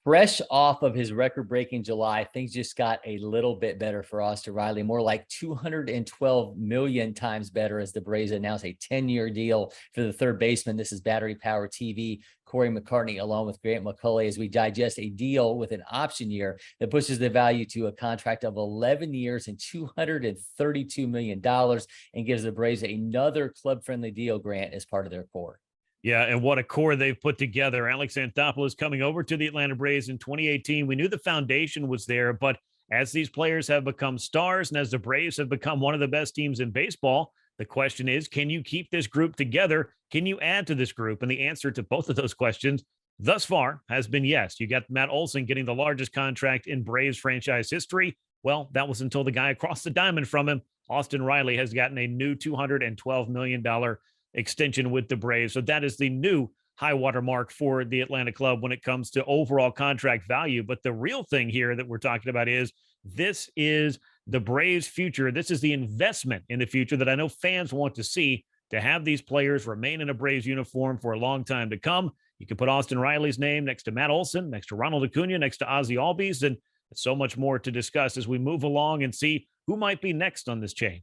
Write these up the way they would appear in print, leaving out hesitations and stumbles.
fresh off of his record-breaking July, things just got a little bit better for Austin Riley, more like 212 million times better as the Braves announced a 10-year deal for the third baseman. This is Battery Power TV. Corey McCartney, along with Grant McAuley, as we digest a deal with an option year that pushes the value to a contract of 11 years and $232 million and gives the Braves another club-friendly deal, Grant, as part of their core. Yeah, and what a core they've put together. Alex Anthopoulos coming over to the Atlanta Braves in 2018. We knew the foundation was there, but as these players have become stars and as the Braves have become one of the best teams in baseball, the question is, can you keep this group together? Can you add to this group? And the answer to both of those questions thus far has been yes. You got Matt Olson getting the largest contract in Braves franchise history. Well, that was until the guy across the diamond from him, Austin Riley, has gotten a new $212 million extension with the Braves. So that is the new high water mark for the Atlanta club when it comes to overall contract value. But the real thing here that we're talking about is this is the Braves' future. This is the investment in the future that I know fans want to see, to have these players remain in a Braves uniform for a long time to come. You can put Austin Riley's name next to Matt Olson, next to Ronald Acuna, next to Ozzie Albies, and so much more to discuss as we move along and see who might be next on this chain.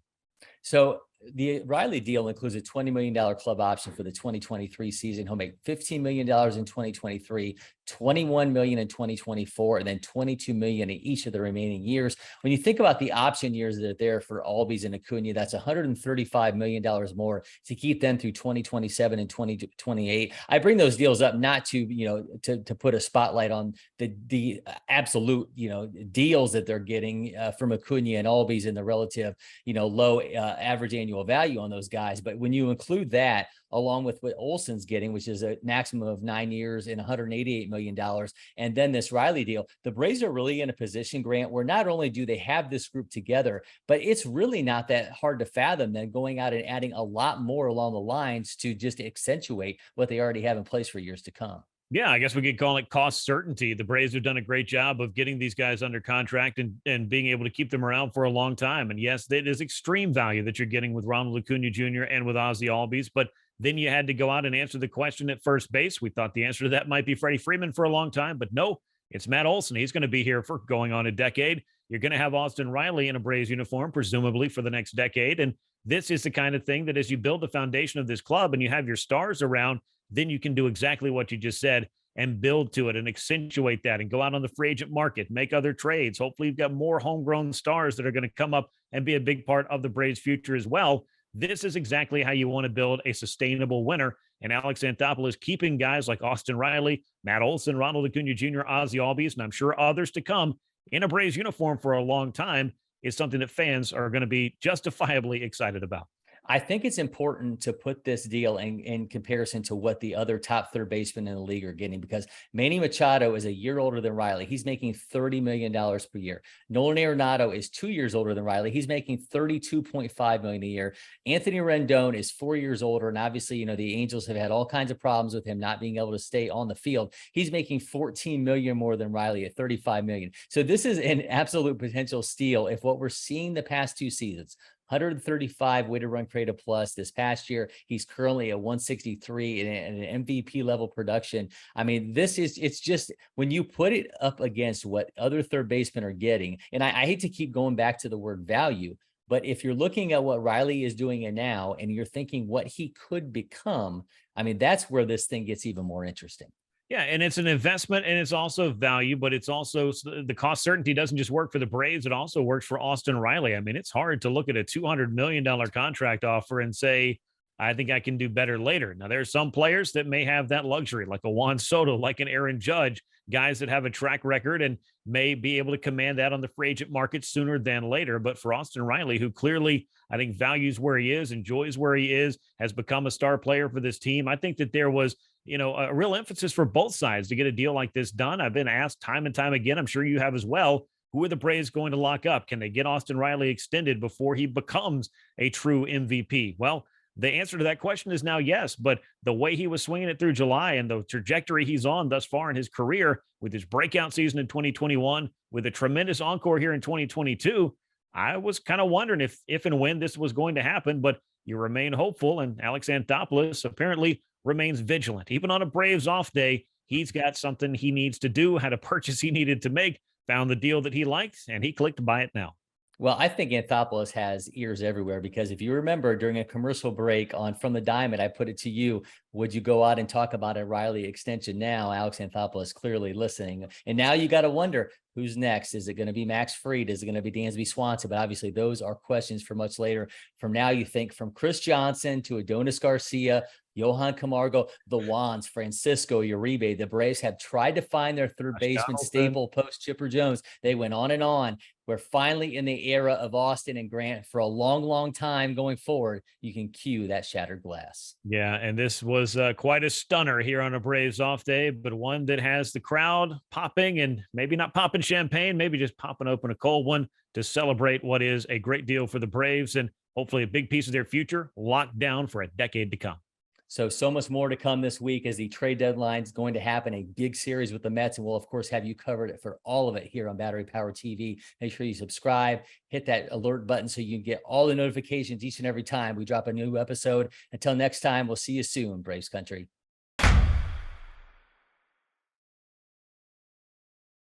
So the Riley deal includes a $20 million club option for the 2023 season. He'll make $15 million in 2023, $21 million in 2024, and then $22 million in each of the remaining years. When you think about the option years that are there for Albies and Acuna, that's $135 million more to keep them through 2027 and 2028. I bring those deals up not to, to put a spotlight on the absolute, deals that they're getting from Acuna and Albies and the relative, low average annual value on those guys. But when you include that along with what Olson's getting, which is a maximum of 9 years and $188 million, and then this Riley deal, the Braves are really in a position, Grant, where not only do they have this group together, but it's really not that hard to fathom them going out and adding a lot more along the lines to just accentuate what they already have in place for years to come. Yeah, I guess we could call it cost certainty. The Braves have done a great job of getting these guys under contract and being able to keep them around for a long time. And yes, it is extreme value that you're getting with Ronald Acuna Jr. and with Ozzie Albies. But then you had to go out and answer the question at first base. We thought the answer to that might be Freddie Freeman for a long time, but no, it's Matt Olson. He's going to be here for going on a decade. You're going to have Austin Riley in a Braves uniform, presumably for the next decade. And this is the kind of thing that as you build the foundation of this club and you have your stars around, then you can do exactly what you just said and build to it and accentuate that and go out on the free agent market, make other trades. Hopefully you've got more homegrown stars that are going to come up and be a big part of the Braves future as well. This is exactly how you want to build a sustainable winner. And Alex Anthopoulos keeping guys like Austin Riley, Matt Olson, Ronald Acuna Jr., Ozzie Albies, and I'm sure others to come in a Braves uniform for a long time is something that fans are going to be justifiably excited about. I think it's important to put this deal in comparison to what the other top third basemen in the league are getting, because Manny Machado is a year older than Riley. He's making $30 million per year. Nolan Arenado is 2 years older than Riley. He's making $32.5 million a year. Anthony Rendon is 4 years older. And obviously, the Angels have had all kinds of problems with him not being able to stay on the field. He's making $14 million more than Riley at $35 million. So this is an absolute potential steal if what we're seeing the past two seasons, 135 weighted run created plus this past year. He's currently at 163 in an MVP level production. I mean, it's just when you put it up against what other third basemen are getting, and I hate to keep going back to the word value, but if you're looking at what Riley is doing now and you're thinking what he could become, I mean, that's where this thing gets even more interesting. Yeah, and it's an investment and it's also value, but it's also the cost certainty doesn't just work for the Braves. It also works for Austin Riley. I mean, it's hard to look at a $200 million contract offer and say, I think I can do better later. Now, there are some players that may have that luxury, like a Juan Soto, like an Aaron Judge, guys that have a track record and may be able to command that on the free agent market sooner than later. But for Austin Riley, who clearly, I think, values where he is, enjoys where he is, has become a star player for this team, I think that there was a real emphasis for both sides to get a deal like this done. I've been asked time and time again, I'm sure you have as well, who are the Braves going to lock up? Can they get Austin Riley extended before he becomes a true MVP? Well, the answer to that question is now yes, but the way he was swinging it through July and the trajectory he's on thus far in his career with his breakout season in 2021, with a tremendous encore here in 2022, I was kind of wondering if and when this was going to happen, but you remain hopeful, and Alex Anthopoulos apparently remains vigilant. Even on a Braves off day, he's got something he needs to do, had a purchase he needed to make, found the deal that he liked, and he clicked to buy it now. Well, I think Anthopoulos has ears everywhere because if you remember during a commercial break on From the Diamond, I put it to you, would you go out and talk about a Riley extension now? Alex Anthopoulos clearly listening. And now you got to wonder who's next. Is it going to be Max Fried? Is it going to be Dansby Swanson? But obviously those are questions for much later. From now, you think from Chris Johnson to Adonis Garcia, Johan Camargo, the Wands, Francisco Uribe. The Braves have tried to find their third baseman staple post Chipper Jones. They went on and on. We're finally in the era of Austin and Grant for a long, long time going forward. You can cue that shattered glass. Yeah, and this was quite a stunner here on a Braves off day, but one that has the crowd popping and maybe not popping champagne, maybe just popping open a cold one to celebrate what is a great deal for the Braves and hopefully a big piece of their future locked down for a decade to come. So much more to come this week as the trade deadline is going to happen, a big series with the Mets. And we'll, of course, have you covered it for all of it here on Battery Power TV. Make sure you subscribe, hit that alert button so you can get all the notifications each and every time we drop a new episode. Until next time, we'll see you soon, Braves Country.